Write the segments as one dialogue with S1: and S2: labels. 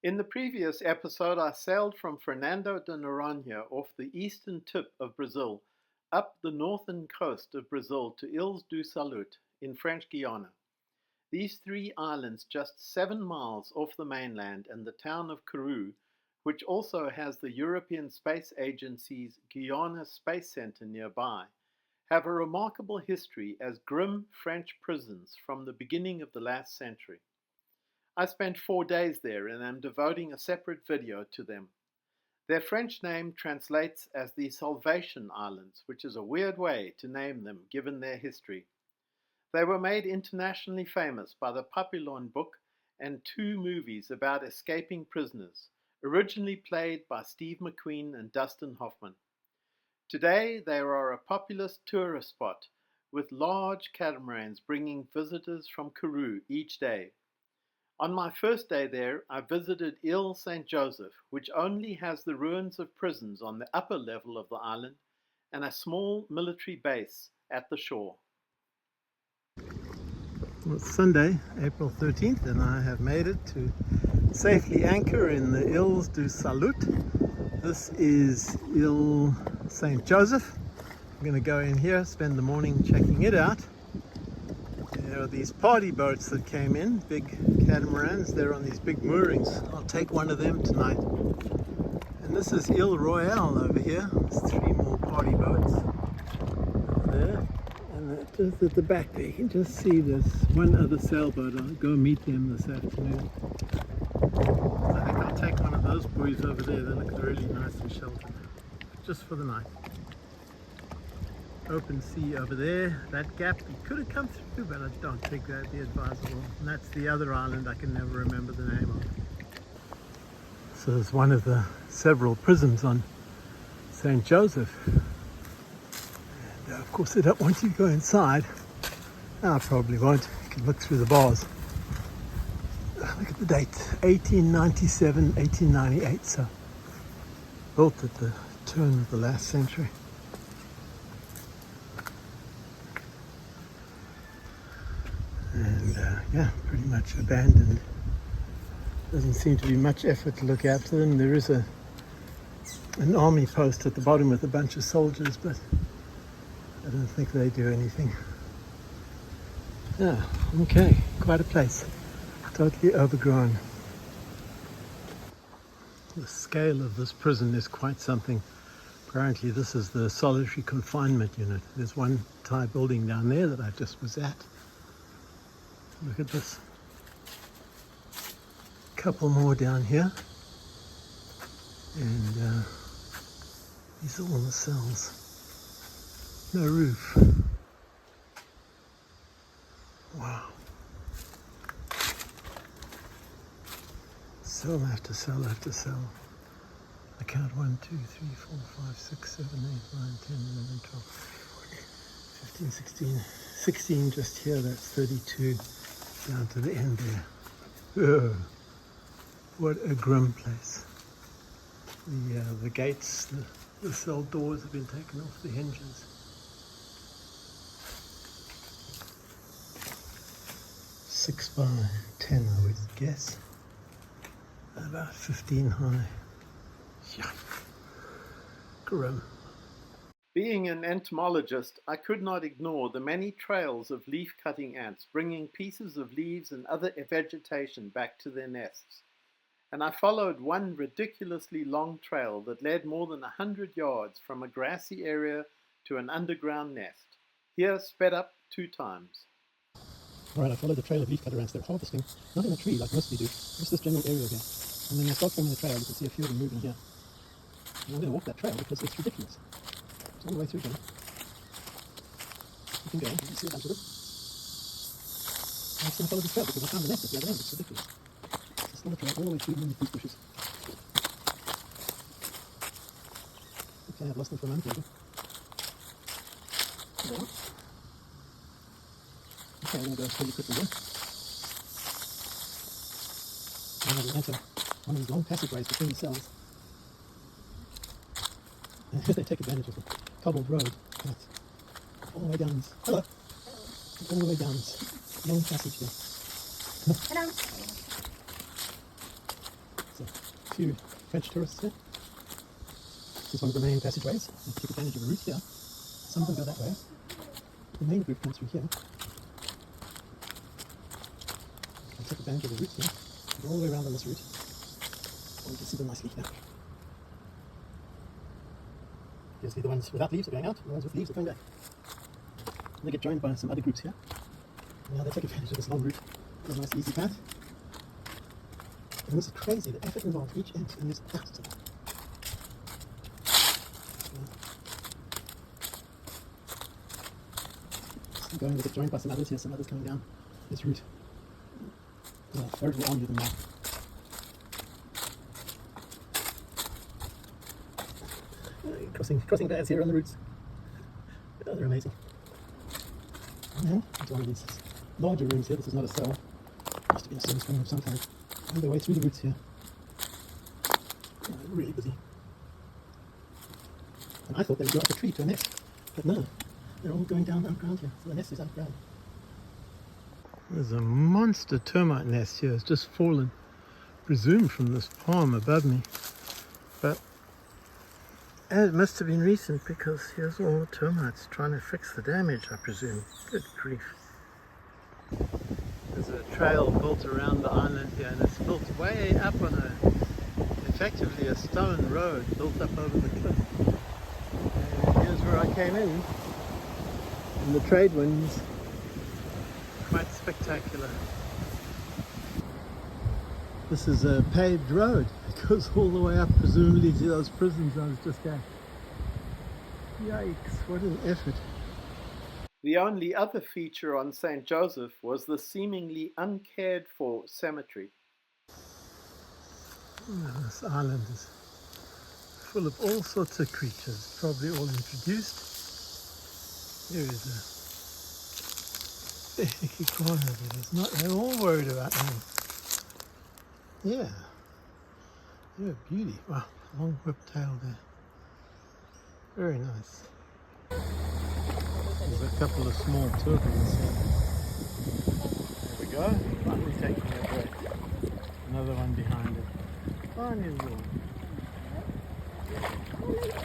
S1: In the previous episode, I sailed from Fernando de Noronha off the eastern tip of Brazil up the northern coast of Brazil to Isles du Salut in French Guiana. These three islands just 7 miles off the mainland and the town of Kourou, which also has the European Space Agency's Guiana Space Center nearby, have a remarkable history as grim French prisons from the beginning of the last century. I spent 4 days there and am devoting a separate video to them. Their French name translates as the Salvation Islands, which is a weird way to name them given their history. They were made internationally famous by the Papillon book and 2 movies about escaping prisoners, originally played by Steve McQueen and Dustin Hoffman. Today they are a populous tourist spot with large catamarans bringing visitors from Kourou each day. On my first day there, I visited Ile St. Joseph, which only has the ruins of prisons on the upper level of the island and a small military base at the shore. Well, it's Sunday, April 13th, and I have made it to safely anchor in the Isles du Salut. This is Ile St. Joseph. I'm going to go in here, spend the morning checking it out. There are these party boats that came in, big catamarans. They're on these big moorings. I'll take one of them tonight. And this is Ile Royale over here. There's 3 more party boats there. And just at the back there, you can just see there's one other sailboat. I'll go meet them this afternoon. I think I'll take one of those buoys over there. They look really nice and sheltered. Just for the night. Open sea over there. That gap you could have come through, but I don't think that'd be advisable. And that's the other island I can never remember the name of. So it's one of the several prisons on St. Joseph. And of course they don't want you to go inside. I probably won't. You can look through the bars. Look at the date, 1897, 1898, so built at the turn of the last century. And yeah, pretty much abandoned. Doesn't seem to be much effort to look after them. There is an army post at the bottom with a bunch of soldiers, but I don't think they do anything. Yeah, okay, quite a place. Totally overgrown. The scale of this prison is quite something. Apparently this is the solitary confinement unit. There's one Thai building down there that I just was at. Look at this. Couple more down here. And these are all the cells. No roof. Wow. Cell after cell after cell. I count 1, 2, 3, 4, 5, 6, 7, 8, 9, 10, 11, 12, 15, 16. 16 just here, that's 32 down to the end there. Oh, what a grim place. The gates, the cell doors have been taken off the hinges. Six by 10 I would guess. About 15 high. Yeah. Grim. Being an entomologist, I could not ignore the many trails of leaf-cutting ants bringing pieces of leaves and other vegetation back to their nests. And I followed one ridiculously long trail that led more than 100 yards from a grassy area to an underground nest. Here sped up 2 times. Alright, I followed the trail of leaf-cutter ants. They're harvesting, not in a tree like most of you do, just this general area here. And then they start forming the trail. You can see a few of them moving here. And I'm going to walk that trail because it's ridiculous. It's all the way through here. You can go, you can see a bunch of them. I'm just going to follow this trail because I found the nest at the other end. It's ridiculous. Just follow the trail all the way through these bushes. Okay, I've lost them for a moment. Maybe. There. Okay, I'm going to go really quickly here. I'm going to enter one of these long passageways between the cells. And they take advantage of the cobbled road. That's all the way down. Hello. All the way down this long passage here. Hello. So
S2: few French tourists here. This is one of the main passageways. You take advantage of the route here. Some of them go that way. The main group comes through here. You take advantage of the route here. Go all the way around on this route. And you can see them nicely here. Obviously the ones without leaves are going out, the ones with leaves are coming back. And they get joined by some other groups here. Now they take advantage of this long route. There's a nice easy path. And this is crazy, the effort involved each inch in this thousands of them. Still going, they get joined by some others here, some others coming down this route. Veritable army of them now. Crossing paths here on the routes. Oh, they're amazing. And it's one of these larger rooms here. This is not a cell. It used to be a service room of some kind. And their way through the routes here. Really busy. And I thought they would go up a tree to a nest, but no, they're all going down underground here. So the nest is underground.
S1: There's a monster termite nest here. It's just fallen, presumed from this palm above me. But it must have been recent because here's all the termites trying to fix the damage, I presume. Good grief. There's a trail built around the island here, and it's built way up on effectively a stone road built up over the cliff. And here's where I came in the trade winds. Quite spectacular. This is a paved road. It goes all the way up, presumably to those prisons I was just at. Yikes, what an effort. The only other feature on St. Joseph was the seemingly uncared for cemetery. Oh, this island is full of all sorts of creatures, probably all introduced. Here is a big iguana that is not at all worried about me. Yeah, you're a beauty. Wow, long whip tail there. Very nice. There's a couple of small turbans here. There we go, finally taking a break. Another one behind it. Tiny little.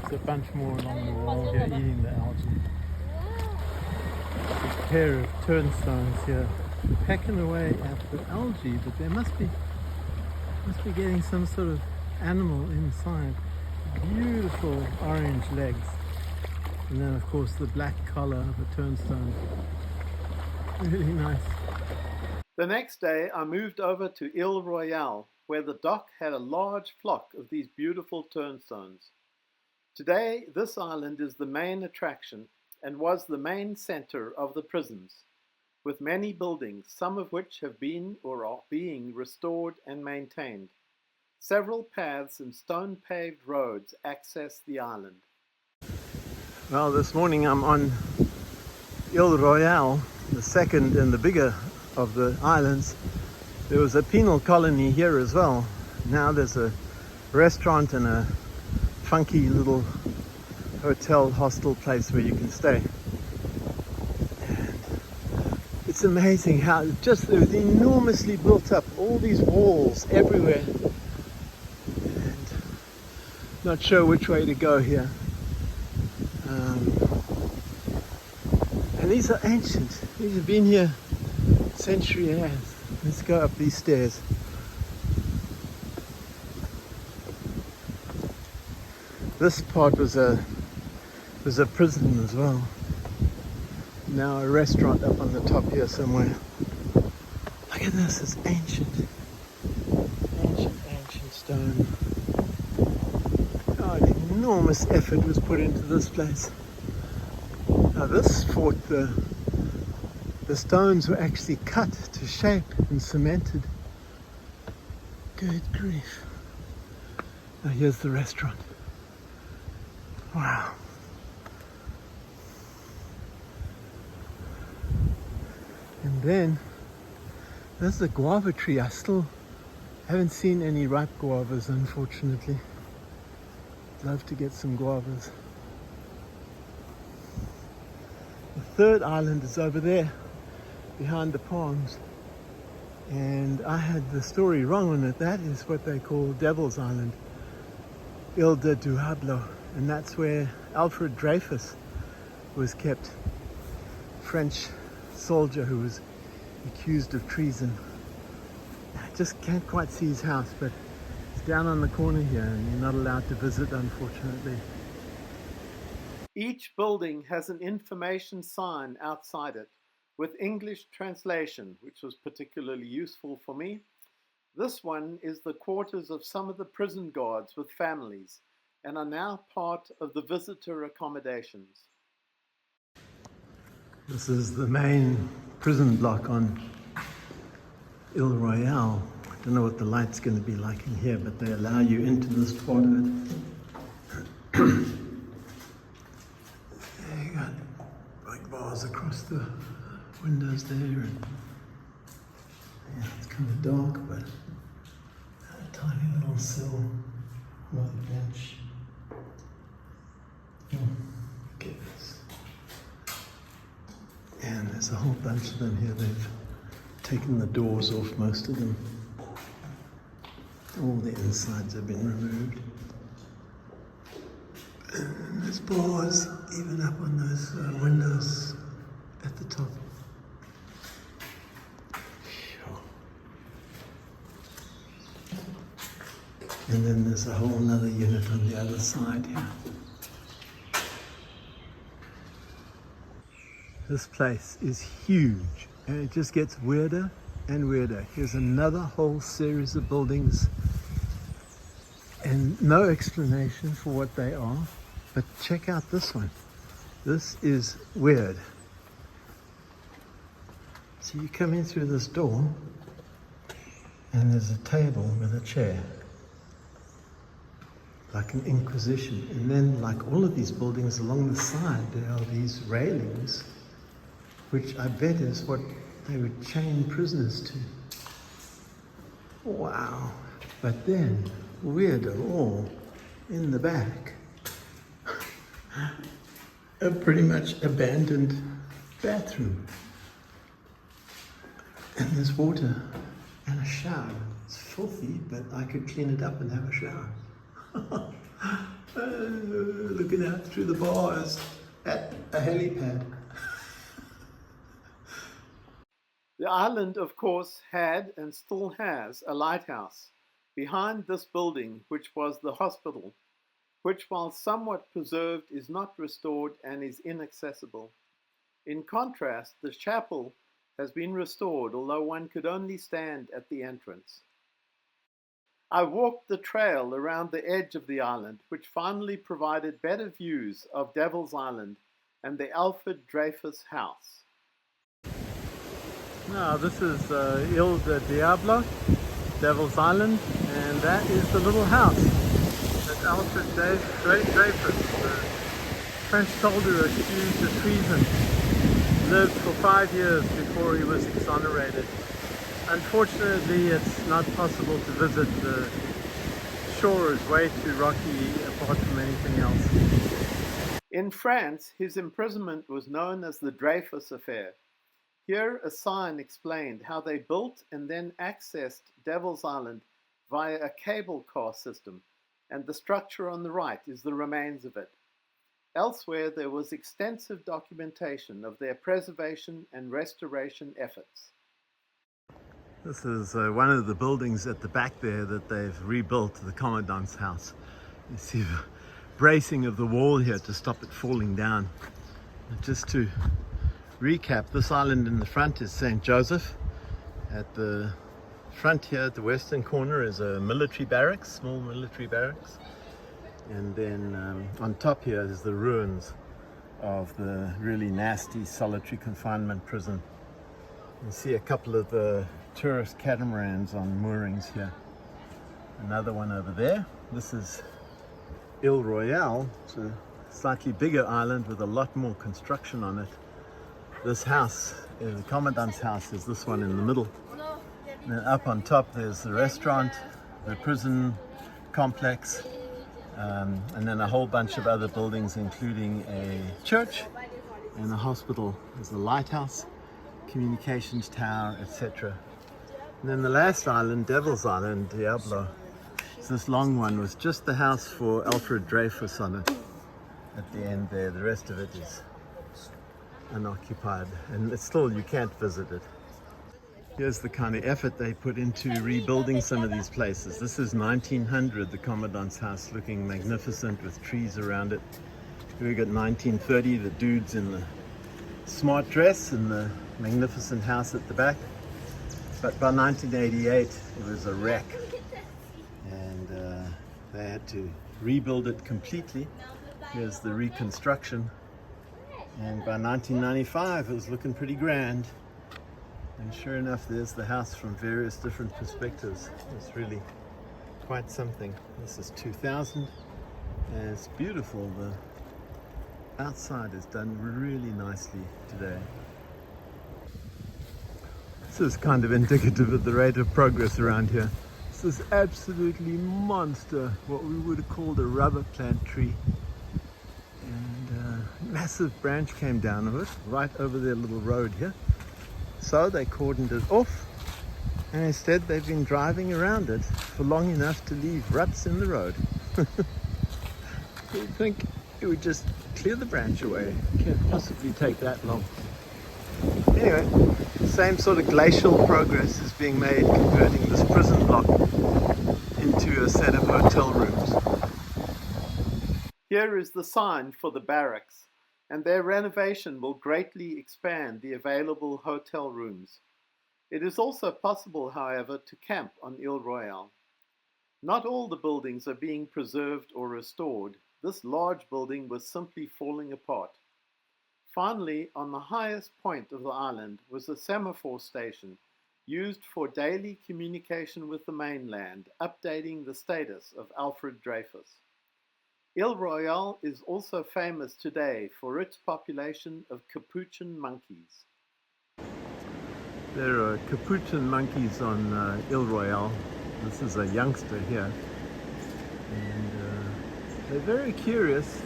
S1: There's a bunch more along the wall here eating the algae. A pair of turnstones here pecking away at the algae, but there must be getting some sort of animal inside. Beautiful orange legs, and then of course the black collar of a turnstone. Really nice. The next day I moved over to Ile Royale, where the dock had a large flock of these beautiful turnstones. Today this island is the main attraction and was the main center of the prisons, with many buildings, some of which have been or are being restored and maintained. Several paths and stone-paved roads access the island. Well, this morning I'm on Ile Royale, the second and the bigger of the islands. There was a penal colony here as well. Now there's a restaurant and a funky little hotel hostel place where you can stay. And it's amazing how it was enormously built up, all these walls everywhere. Not sure which way to go here. And these are ancient. These have been here century years. Let's go up these stairs. This part was a prison as well. Now a restaurant up on the top here somewhere. Look at this, it's ancient. Ancient stone. Enormous effort was put into this place. Now this fort, the stones were actually cut to shape and cemented. Good grief. Now here's the restaurant. Wow. And then there's the guava tree. I still haven't seen any ripe guavas, unfortunately. Love to get some guavas. The third island is over there, behind the palms.
S2: And I had the story wrong on it. That is what they call Devil's Island, Ile du Diablo, and that's where Alfred Dreyfus was kept, French soldier who was accused of treason. I just can't quite see his house, but it's down on the corner here and you're not allowed to visit, unfortunately.
S1: Each building has an information sign outside it with English translation, which was particularly useful for me. This one is the quarters of some of the prison guards with families and are now part of the visitor accommodations.
S2: This is the main prison block on Ile Royale. I don't know what the light's going to be like in here, but they allow you into this part of it. There you got big bars across the windows there. And yeah, it's kind of dark, but a tiny little cell, another bench. Oh, look at this. And there's a whole bunch of them here. They've taken the doors off, most of them. All the insides have been removed. And there's bars even up on those windows at the top. And then there's a whole other unit on the other side here. This place is huge, and it just gets weirder and weirder. Here's another whole series of buildings, and no explanation for what they are. But check out this one. This is weird. So you come in through this door, and there's a table with a chair, like an inquisition. And then, like all of these buildings along the side, there are these railings, which I bet is what they would chain prisoners to. Wow. But then, weirder all, in the back, a pretty much abandoned bathroom. And there's water and a shower. It's filthy, but I could clean it up and have a shower. Looking out through the bars at a helipad.
S1: The island, of course, had and still has a lighthouse behind this building, which was the hospital, which, while somewhat preserved, is not restored and is inaccessible. In contrast, the chapel has been restored, although one could only stand at the entrance. I walked the trail around the edge of the island, which finally provided better views of Devil's Island and the Alfred Dreyfus house.
S2: Now this is Ile du Diablo, Devil's Island, and that is the little house that Alfred Dreyfus, the French soldier accused of treason, lived for 5 years before he was exonerated. Unfortunately, it's not possible to visit. The shore is way too rocky apart from anything else.
S1: In France, his imprisonment was known as the Dreyfus Affair. Here, a sign explained how they built and then accessed Devil's Island via a cable car system, and the structure on the right is the remains of it. Elsewhere, there was extensive documentation of their preservation and restoration efforts.
S2: This is one of the buildings at the back there that they've rebuilt, the Commandant's house. You see the bracing of the wall here to stop it falling down. Just to recap, this island in the front is St. Joseph. At the front here, at the western corner, is a military barracks, small military barracks. And then on top here is the ruins of the really nasty solitary confinement prison. You see a couple of the tourist catamarans on moorings here. Another one over there. This is Ile Royale. It's a slightly bigger island with a lot more construction on it. This house, the Commandant's house, is this one in the middle. And then up on top there's the restaurant, the prison complex, and then a whole bunch of other buildings, including a church and a hospital. There's a lighthouse, communications tower, etc.
S1: And then the last island, Devil's Island, Diablo, it's this long one with just the house for Alfred Dreyfus on it at the end there. The rest of it is unoccupied, and it's still, you can't visit it. Here's the kind of effort they put into rebuilding some of these places. This is 1900, the Commandant's house, looking magnificent with trees around it. We got 1930, the dudes in the smart dress and the magnificent house at the back. But by 1988, it was a wreck, and they had to rebuild it completely. Here's the reconstruction, and by 1995, it was looking pretty grand. And sure enough, there's the house from various different perspectives. It's really quite something. This is 2000, and it's beautiful. The outside is done really nicely today. This is kind of indicative of the rate of progress around here. This is absolutely monster, what we would have called a rubber plant tree. And a massive branch came down of it, right over their little road here. So they cordoned it off, and instead they've been driving around it for long enough to leave ruts in the road. You'd think it would just clear the branch away. It can't possibly take that long. Anyway, the same sort of glacial progress is being made converting this prison block into a set of hotel rooms. Here is the sign for the barracks, and their renovation will greatly expand the available hotel rooms. It is also possible, however, to camp on Ile Royale. Not all the buildings are being preserved or restored. This large building was simply falling apart. Finally, on the highest point of the island was a semaphore station used for daily communication with the mainland, updating the status of Alfred Dreyfus. Ile Royale is also famous today for its population of capuchin monkeys. There are capuchin monkeys on Ile Royale. This is a youngster here, and they're very curious.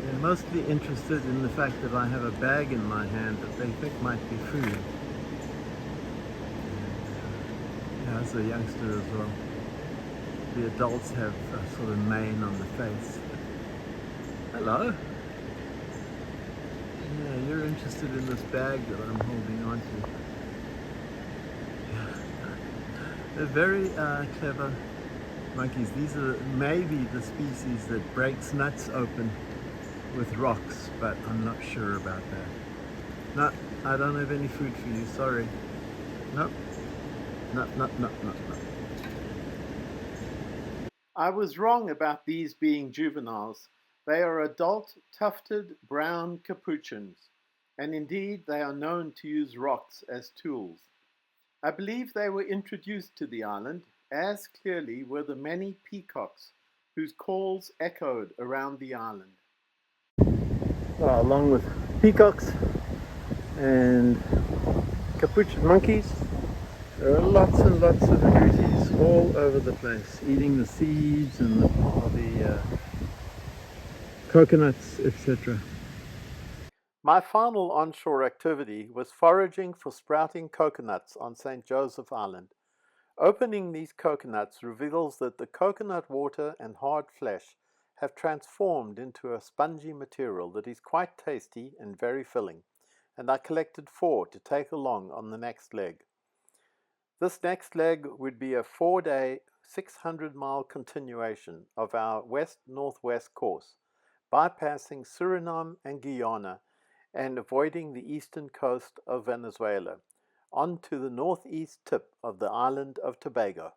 S1: They're mostly interested in the fact that I have a bag in my hand that they think might be food. Yeah, as a youngster as well. The adults have a sort of mane on the face. Hello. Yeah, you're interested in this bag that I'm holding on to. They're very clever monkeys. These are maybe the species that breaks nuts open with rocks, but I'm not sure about that. No, I don't have any food for you, sorry. Nope. No. I was wrong about these being juveniles. They are adult, tufted, brown capuchins, and indeed they are known to use rocks as tools. I believe they were introduced to the island, as clearly were the many peacocks whose calls echoed around the island. Along with peacocks and capuchin monkeys, there are lots and lots of agoutis all over the place, eating the seeds and the coconuts, etc. My final onshore activity was foraging for sprouting coconuts on St. Joseph Island. Opening these coconuts reveals that the coconut water and hard flesh have transformed into a spongy material that is quite tasty and very filling, and I collected 4 to take along on the next leg. This next leg would be a 4-day, 600-mile continuation of our west-northwest course, bypassing Suriname and Guyana and avoiding the eastern coast of Venezuela, onto the northeast tip of the island of Tobago.